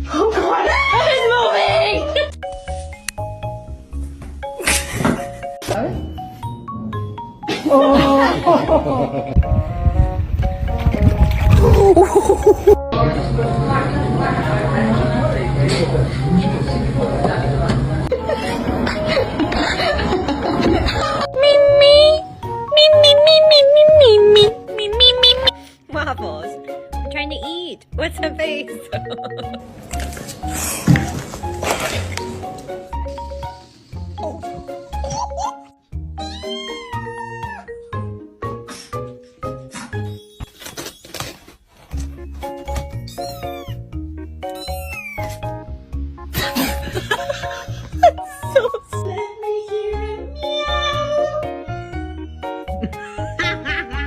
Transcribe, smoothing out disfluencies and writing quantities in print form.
Oh god, it's moving! Waffles. I'm trying to eat. What's her face?